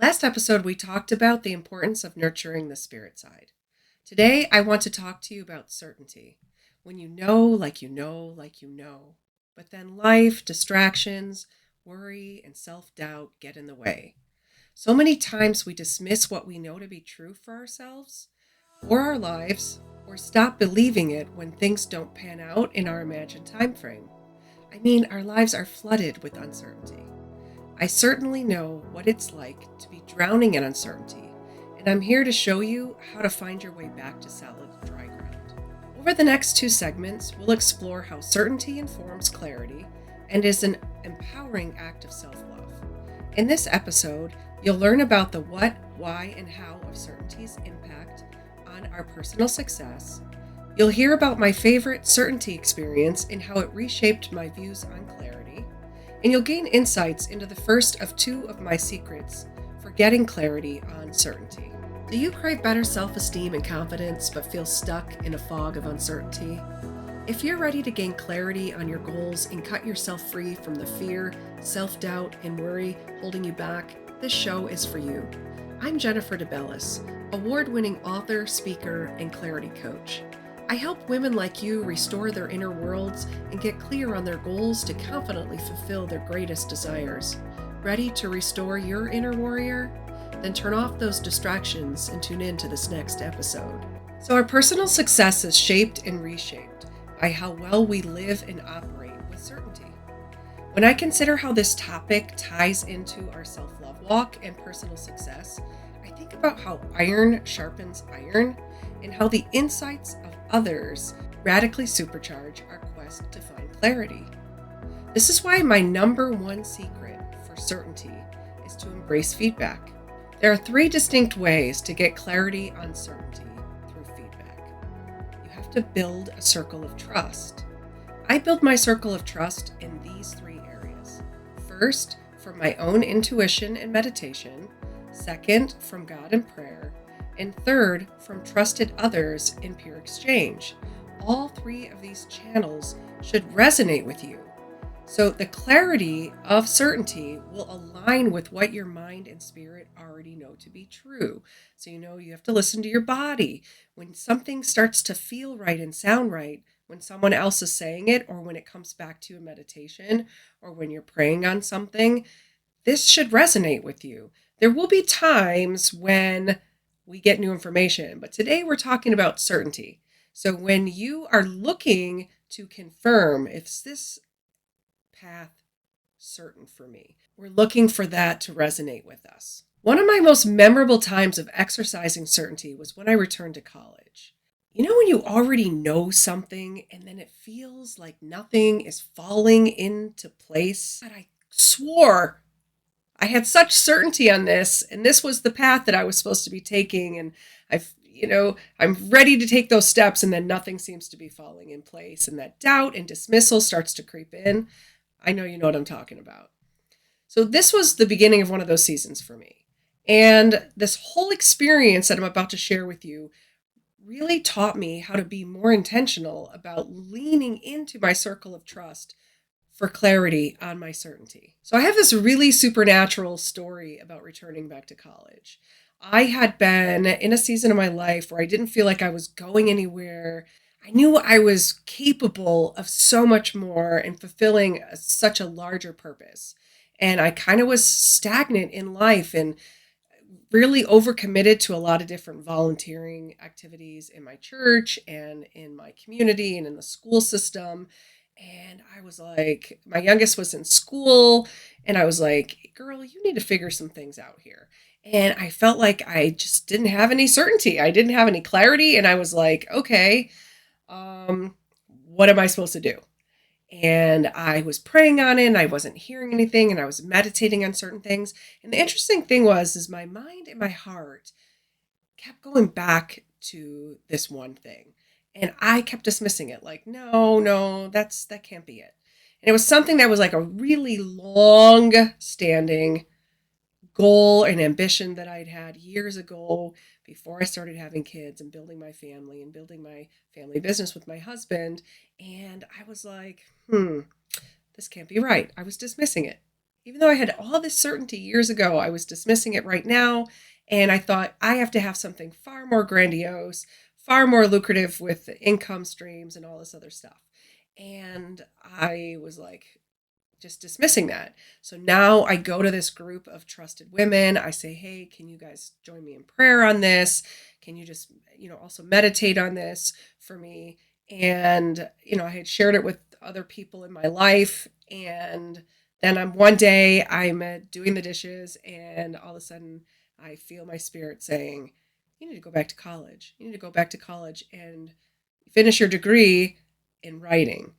Last episode, we talked about the importance of nurturing the spirit side. Today, I want to talk to you about certainty. When you know, like you know, like you know, but then life, distractions, worry, and self doubt get in the way. So many times we dismiss what we know to be true for ourselves or our lives, or stop believing it when things don't pan out in our imagined time frame. I mean, our lives are flooded with uncertainty. I certainly know what it's like to be drowning in uncertainty, and I'm here to show you how to find your way back to solid, dry ground. Over the next two segments, we'll explore how certainty informs clarity and is an empowering act of self love. In this episode, you'll learn about the what, why, and how of certainty's impact on our personal success. You'll hear about my favorite certainty experience and how it reshaped my views on clarity, and you'll gain insights into the first of two of my secrets for getting clarity on certainty. Do you crave better self-esteem and confidence but feel stuck in a fog of uncertainty? If you're ready to gain clarity on your goals and cut yourself free from the fear, self-doubt, and worry holding you back, this show is for you. I'm Jennifer DeBellis, award-winning author, speaker, and clarity coach. I help women like you restore their inner worlds and get clear on their goals to confidently fulfill their greatest desires. Ready to restore your inner warrior? Then turn off those distractions and tune in to this next episode. So our personal success is shaped and reshaped by how well we live and operate with certainty. When I consider how this topic ties into our self-love walk and personal success, I think about how iron sharpens iron and how the insights of others radically supercharge our quest to find clarity. This is why my number one secret for certainty is to embrace feedback. There are three distinct ways to get clarity on certainty through feedback. You have to build a circle of trust. I build my circle of trust in these three areas. First, from my own intuition and meditation. Second, from God and prayer. And third, from trusted others in pure exchange. All three of these channels should resonate with you. So the clarity of certainty will align with what your mind and spirit already know to be true. So you have to listen to your body. When something starts to feel right and sound right, when someone else is saying it, or when it comes back to you in meditation, or when you're praying on something, this should resonate with you. There will be times when we get new information, but today we're talking about certainty. So when you are looking to confirm if this path certain for me, we're looking for that to resonate with us. One of my most memorable times of exercising certainty was when I returned to college. You know when you already know something and then it feels like nothing is falling into place? And I swore I had such certainty on this, and this was the path that I was supposed to be taking, and I'm ready to take those steps, and then nothing seems to be falling in place, and that doubt and dismissal starts to creep in. I know you know what I'm talking about. So this was the beginning of one of those seasons for me. And this whole experience that I'm about to share with you really taught me how to be more intentional about leaning into my circle of trust for clarity on my certainty. So I have this really supernatural story about returning back to college. I had been in a season of my life where I didn't feel like I was going anywhere. I knew I was capable of so much more and fulfilling such a larger purpose. And I kind of was stagnant in life and really overcommitted to a lot of different volunteering activities in my church and in my community and in the school system. And I was like, my youngest was in school, and I was like, girl, you need to figure some things out here. And I felt like I just didn't have any certainty. I didn't have any clarity. And I was like, okay, what am I supposed to do? And I was praying on it, and I wasn't hearing anything, and I was meditating on certain things. And the interesting thing is my mind and my heart kept going back to this one thing. And I kept dismissing it like, no, that can't be it. And it was something that was like a really long standing goal and ambition that I'd had years ago before I started having kids and building my family and building my family business with my husband. And I was like, this can't be right. I was dismissing it. Even though I had all this certainty years ago, I was dismissing it right now. And I thought, I have to have something far more grandiose, far more lucrative with the income streams and all this other stuff. And I was like, just dismissing that. So now I go to this group of trusted women. I say, hey, can you guys join me in prayer on this? Can you just, also meditate on this for me? And, I had shared it with other people in my life. And then one day I'm doing the dishes, and all of a sudden I feel my spirit saying, you need to go back to college. You need to go back to college and finish your degree in writing.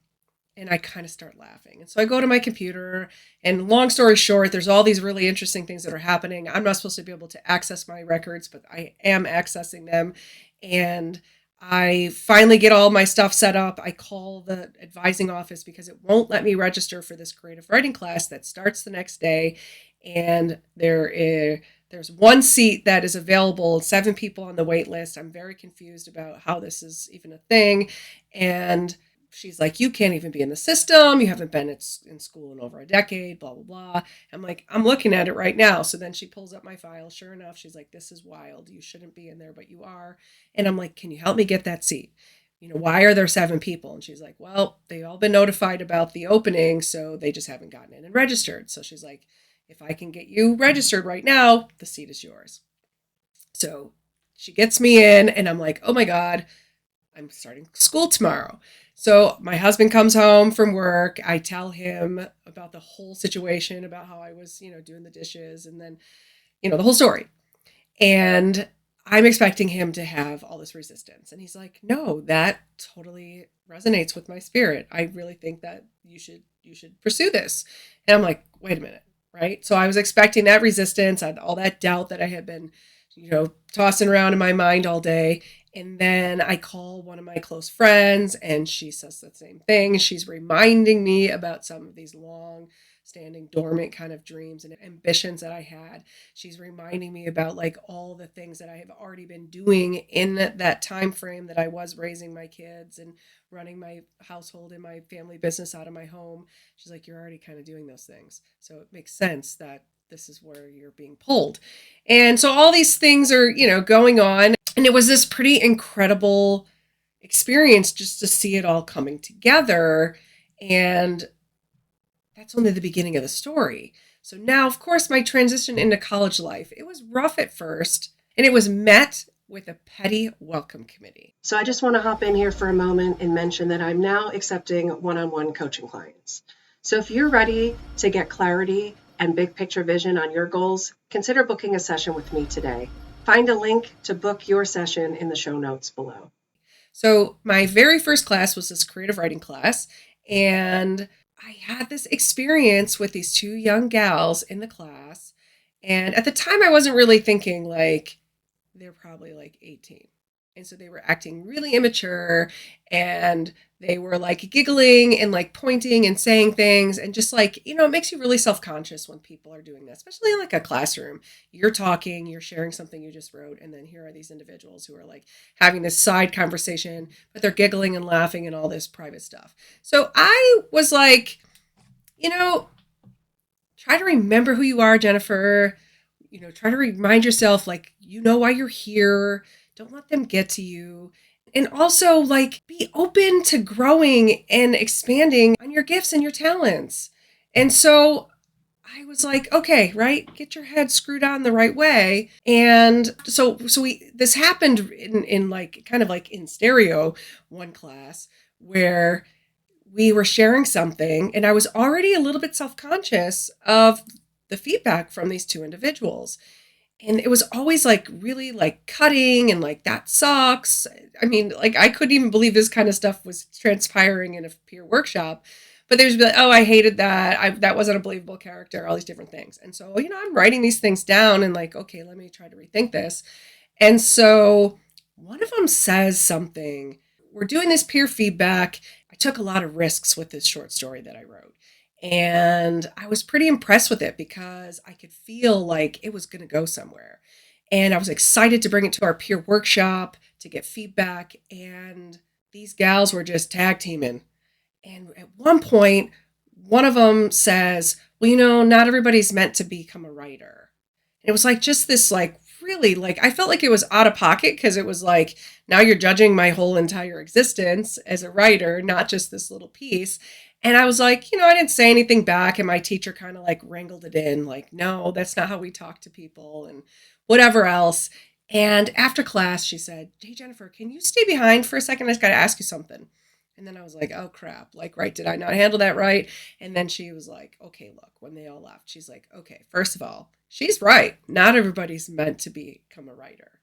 And I kind of start laughing. And so I go to my computer, and long story short, there's all these really interesting things that are happening. I'm not supposed to be able to access my records, but I am accessing them. And I finally get all my stuff set up. I call the advising office because it won't let me register for this creative writing class that starts the next day. And there's one seat that is available, 7 people on the wait list. I'm very confused about how this is even a thing. And she's like, you can't even be in the system. You haven't been in school in over a decade, blah, blah, blah. I'm like, I'm looking at it right now. So then she pulls up my file. Sure enough, she's like, this is wild. You shouldn't be in there, but you are. And I'm like, can you help me get that seat? Why are there 7 people? And she's like, well, they've all been notified about the opening, so they just haven't gotten in and registered. So she's like, if I can get you registered right now, the seat is yours. So she gets me in, and I'm like, oh my God, I'm starting school tomorrow. So my husband comes home from work. I tell him about the whole situation, about how I was, doing the dishes, and then, the whole story. And I'm expecting him to have all this resistance. And he's like, no, that totally resonates with my spirit. I really think that you should pursue this. And I'm like, wait a minute, right? So I was expecting that resistance, all that doubt that I had been, tossing around in my mind all day. And then I call one of my close friends, and she says the same thing. She's reminding me about some of these long standing dormant kind of dreams and ambitions that I had. She's reminding me about like all the things that I have already been doing in that time frame that I was raising my kids and running my household and my family business out of my home. She's like, you're already kind of doing those things. So it makes sense that this is where you're being pulled. And so all these things are, going on. And it was this pretty incredible experience just to see it all coming together. And that's only the beginning of the story. So now, of course, my transition into college life, it was rough at first, and it was met with a petty welcome committee. So I just want to hop in here for a moment and mention that I'm now accepting one-on-one coaching clients. So if you're ready to get clarity and big picture vision on your goals, consider booking a session with me today. Find a link to book your session in the show notes below. So my very first class was this creative writing class, and I had this experience with these 2 young gals in the class. And at the time I wasn't really thinking like they're probably like 18. And so they were acting really immature, and they were like giggling and like pointing and saying things, and just like, it makes you really self-conscious when people are doing that, especially in like a classroom. You're talking, you're sharing something you just wrote, and then here are these individuals who are like having this side conversation, but they're giggling and laughing and all this private stuff. So I was like, try to remember who you are, Jennifer. Try to remind yourself, like, why you're here. Don't let them get to you. And also, like, be open to growing and expanding on your gifts and your talents. And so I was like, okay, right, get your head screwed on the right way. And so this happened in like kind of like in stereo one class where we were sharing something, and I was already a little bit self-conscious of the feedback from these 2 individuals. And it was always like really like cutting and like, that sucks. I mean, like, I couldn't even believe this kind of stuff was transpiring in a peer workshop. But there's like, oh, I hated that. That wasn't a believable character, all these different things. And so, I'm writing these things down and like, okay, let me try to rethink this. And so one of them says something. We're doing this peer feedback. I took a lot of risks with this short story that I wrote. And I was pretty impressed with it because I could feel like it was going to go somewhere. And I was excited to bring it to our peer workshop to get feedback. And these gals were just tag teaming. And at one point, one of them says, well, not everybody's meant to become a writer. It was like just this, like, really, like, I felt like it was out of pocket because it was like, now you're judging my whole entire existence as a writer, not just this little piece. And I was like, I didn't say anything back. And my teacher kind of like wrangled it in, like, no, that's not how we talk to people and whatever else. And after class, she said, hey, Jennifer, can you stay behind for a second? I just got to ask you something. And then I was like, oh, crap. Like, right, did I not handle that right? And then she was like, okay, look, when they all left, she's like, okay, first of all, she's right. Not everybody's meant to become a writer,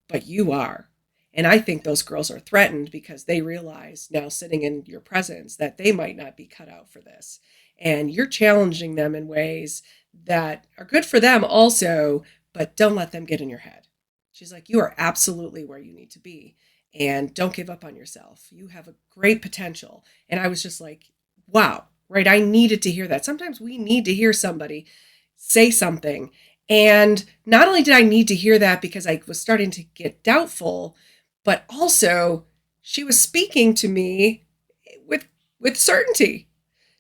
but you are. And I think those girls are threatened because they realize now, sitting in your presence, that they might not be cut out for this. And you're challenging them in ways that are good for them also, but don't let them get in your head. She's like, you are absolutely where you need to be. And don't give up on yourself. You have a great potential. And I was just like, wow, right? I needed to hear that. Sometimes we need to hear somebody say something. And not only did I need to hear that because I was starting to get doubtful, but also she was speaking to me with certainty.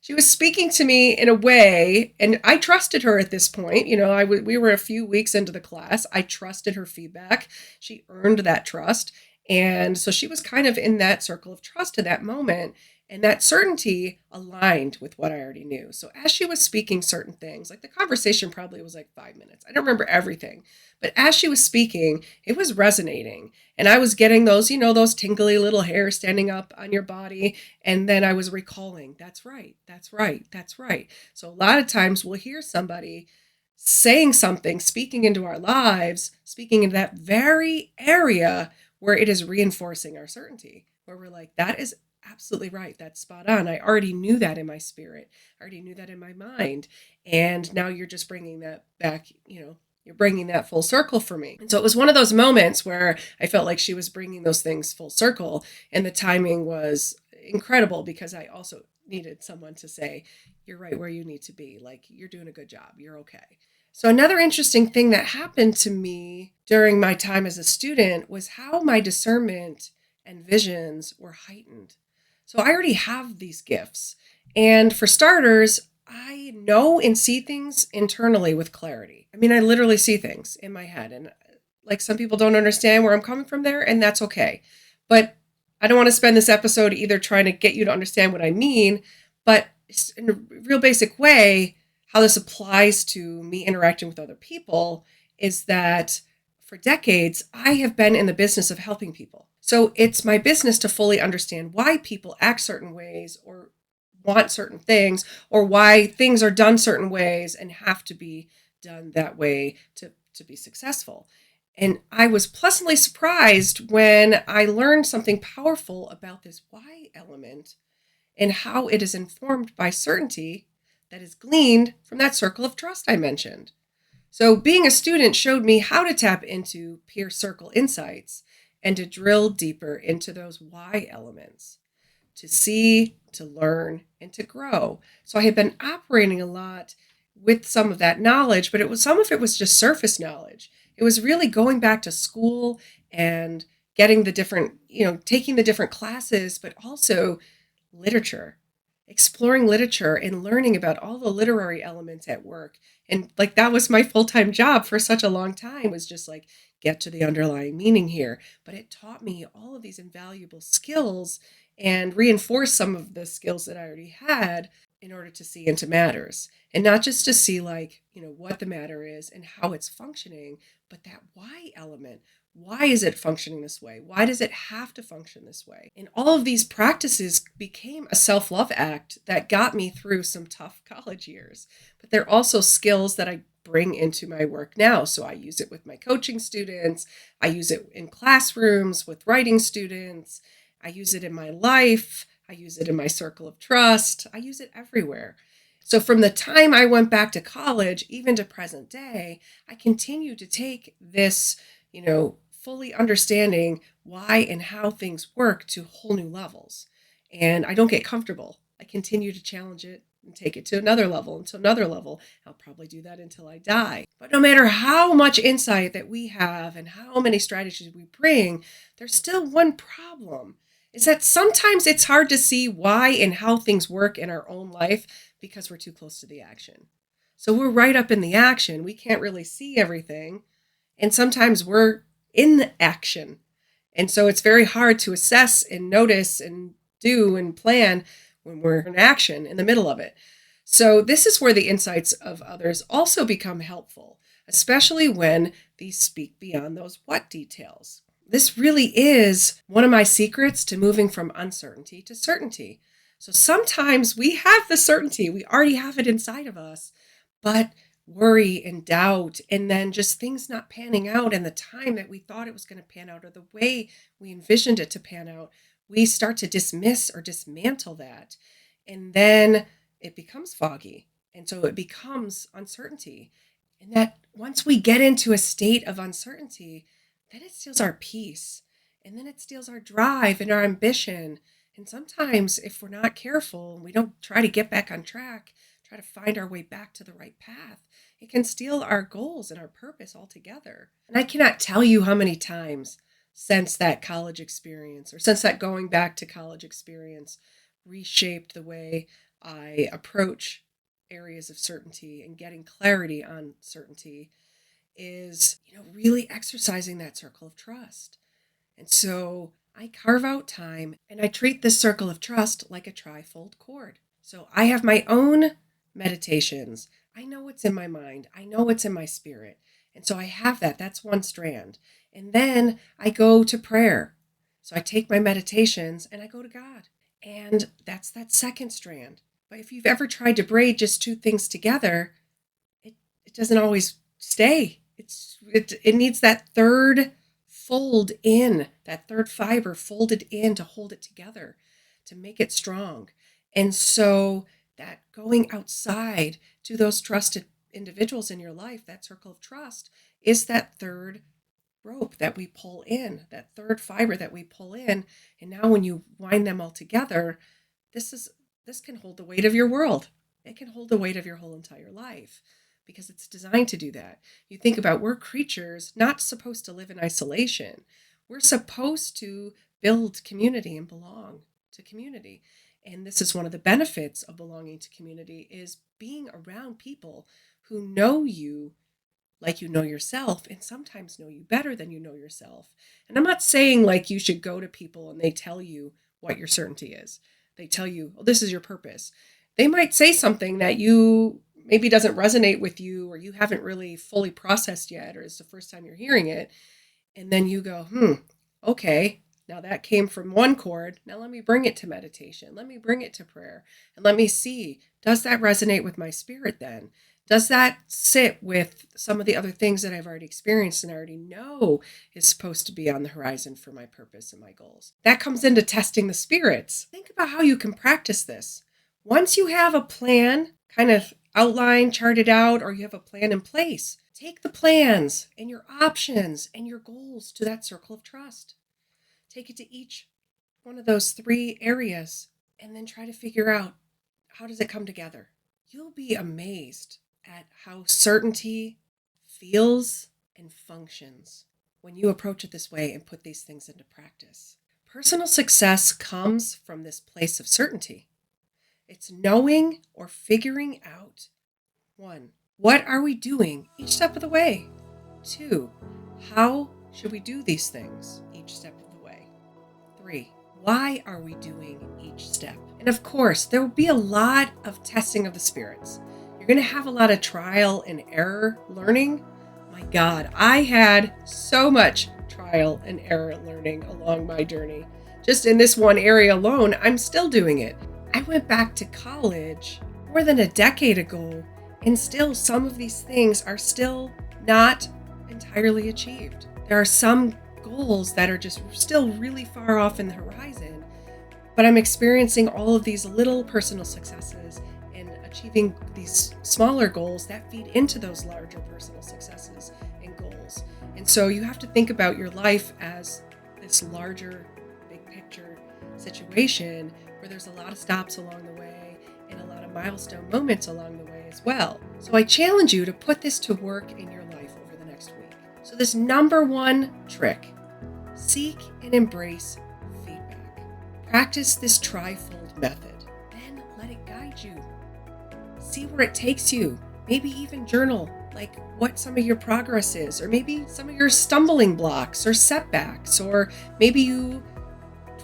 She was speaking to me in a way, and I trusted her at this point. We were a few weeks into the class. I trusted her feedback. She earned that trust. And so she was kind of in that circle of trust at that moment. And that certainty aligned with what I already knew. So as she was speaking certain things, like the conversation probably was like 5 minutes. I don't remember everything. But as she was speaking, it was resonating. And I was getting those, those tingly little hairs standing up on your body. And then I was recalling, that's right, that's right, that's right. So a lot of times we'll hear somebody saying something, speaking into our lives, speaking into that very area where it is reinforcing our certainty, where we're like, that is absolutely right. That's spot on. I already knew that in my spirit. I already knew that in my mind. And now you're just bringing that back, you're bringing that full circle for me. And so it was one of those moments where I felt like she was bringing those things full circle. And the timing was incredible because I also needed someone to say, you're right where you need to be. Like, you're doing a good job. You're okay. So another interesting thing that happened to me during my time as a student was how my discernment and visions were heightened. So I already have these gifts. And for starters, I know and see things internally with clarity. I mean, I literally see things in my head. And like, some people don't understand where I'm coming from there, and that's okay. But I don't want to spend this episode either trying to get you to understand what I mean, but in a real basic way, how this applies to me interacting with other people is that for decades, I have been in the business of helping people. So it's my business to fully understand why people act certain ways or want certain things, or why things are done certain ways and have to be done that way to be successful. And I was pleasantly surprised when I learned something powerful about this why element and how it is informed by certainty that is gleaned from that circle of trust I mentioned. So being a student showed me how to tap into peer circle insights and to drill deeper into those why elements, to see, to learn, and to grow. So I had been operating a lot with some of that knowledge, but some of it was just surface knowledge. It was really going back to school and getting the different, taking the different classes, but also literature, exploring literature and learning about all the literary elements at work. And like, that was my full-time job for such a long time, was just like, get to the underlying meaning here. But it taught me all of these invaluable skills and reinforced some of the skills that I already had in order to see into matters. And not just to see what the matter is and how it's functioning, but that why element. Why is it functioning this way? Why does it have to function this way? And all of these practices became a self-love act that got me through some tough college years. But they're also skills that I bring into my work now. So I use it with my coaching students. I use it in classrooms with writing students. I use it in my life. I use it in my circle of trust. I use it everywhere. So from the time I went back to college, even to present day, I continue to take this, fully understanding why and how things work to whole new levels. And I don't get comfortable. I continue to challenge it and take it to another level and to another level. I'll probably do that until I die. But no matter how much insight that we have and how many strategies we bring, there's still one problem. Is that sometimes it's hard to see why and how things work in our own life because we're too close to the action. So we're right up in the action. We can't really see everything. And sometimes we're in the action. And so it's very hard to assess and notice and do and plan when we're in action in the middle of it. So this is where the insights of others also become helpful, especially when these speak beyond those what details. This really is one of my secrets to moving from uncertainty to certainty. So sometimes we have the certainty, we already have it inside of us, but worry and doubt, and then just things not panning out in the time that we thought it was going to pan out or the way we envisioned it to pan out, we start to dismiss or dismantle that. And then it becomes foggy. And so it becomes uncertainty. And that once we get into a state of uncertainty, then it steals our peace. And then it steals our drive and our ambition. And sometimes if we're not careful and we don't try to get back on track, try to find our way back to the right path, it can steal our goals and our purpose altogether. And I cannot tell you how many times since that college experience or since that going back to college experience reshaped the way I approach areas of certainty and getting clarity on certainty is, really exercising that circle of trust. And so I carve out time and I treat this circle of trust like a trifold cord. So I have my own meditations. I know what's in my mind. I know what's in my spirit. And so I have that. That's one strand. And then I go to prayer. So I take my meditations and I go to God. And that's that second strand. But if you've ever tried to braid just two things together, it doesn't always stay. It needs that third fold in, that third fiber folded in to hold it together, to make it strong. And so that going outside to those trusted individuals in your life, that circle of trust, is that third rope that we pull in, that third fiber that we pull in. And now when you wind them all together, this can hold the weight of your world. It can hold the weight of your whole entire life because it's designed to do that. You think about, we're creatures not supposed to live in isolation. We're supposed to build community and belong to community. And this is one of the benefits of belonging to community, is being around people who know you like you know yourself, and sometimes know you better than you know yourself. And I'm not saying like you should go to people and they tell you what your certainty is. They tell you, oh, this is your purpose. They might say something that you maybe doesn't resonate with you, or you haven't really fully processed yet, or it's the first time you're hearing it. And then you go, okay, now that came from one chord. Now let me bring it to meditation. Let me bring it to prayer. And let me see, does that resonate with my spirit then? Does that sit with some of the other things that I've already experienced and I already know is supposed to be on the horizon for my purpose and my goals? That comes into testing the spirits. Think about how you can practice this. Once you have a plan kind of outlined, charted out, or you have a plan in place, take the plans and your options and your goals to that circle of trust. Take it to each one of those three areas and then try to figure out, how does it come together? You'll be amazed at how certainty feels and functions when you approach it this way and put these things into practice. Personal success comes from this place of certainty. It's knowing or figuring out, 1, what are we doing each step of the way? 2, how should we do these things each step of the way? 3, why are we doing each step? And of course, there will be a lot of testing of the spirits. You're going to have a lot of trial and error learning. My God, I had so much trial and error learning along my journey. Just in this one area alone, I'm still doing it. I went back to college more than a decade ago, and still some of these things are still not entirely achieved. There are some goals that are just still really far off in the horizon, but I'm experiencing all of these little personal successes and achieving these smaller goals that feed into those larger personal successes and goals. And so you have to think about your life as this larger, big picture situation where there's a lot of stops along the way and a lot of milestone moments along the way as well. So I challenge you to put this to work in your life over the next week. So this number one trick, seek and embrace feedback. Practice this trifold method. Then let it guide you. see where it takes you. Maybe even journal, like what some of your progress is, or maybe some of your stumbling blocks or setbacks, or maybe you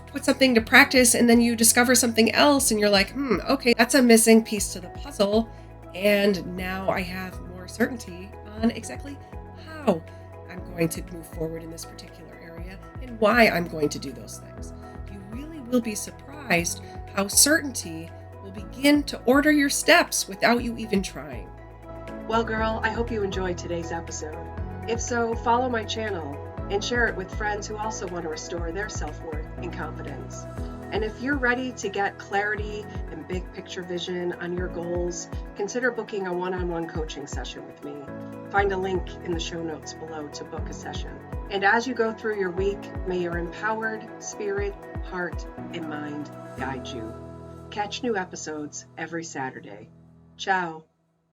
put something to practice and then you discover something else and you're like, okay, that's a missing piece to the puzzle. And now I have more certainty on exactly how I'm going to move forward in this particular area and why I'm going to do those things. You really will be surprised how certainty will begin to order your steps without you even trying. Well, girl, I hope you enjoyed today's episode. If so, follow my channel and share it with friends who also want to restore their self-worth and confidence. And if you're ready to get clarity and big picture vision on your goals, consider booking a one-on-one coaching session with me. Find a link in the show notes below to book a session. And as you go through your week, may your empowered spirit, heart, and mind guide you. Catch new episodes every Saturday. Ciao.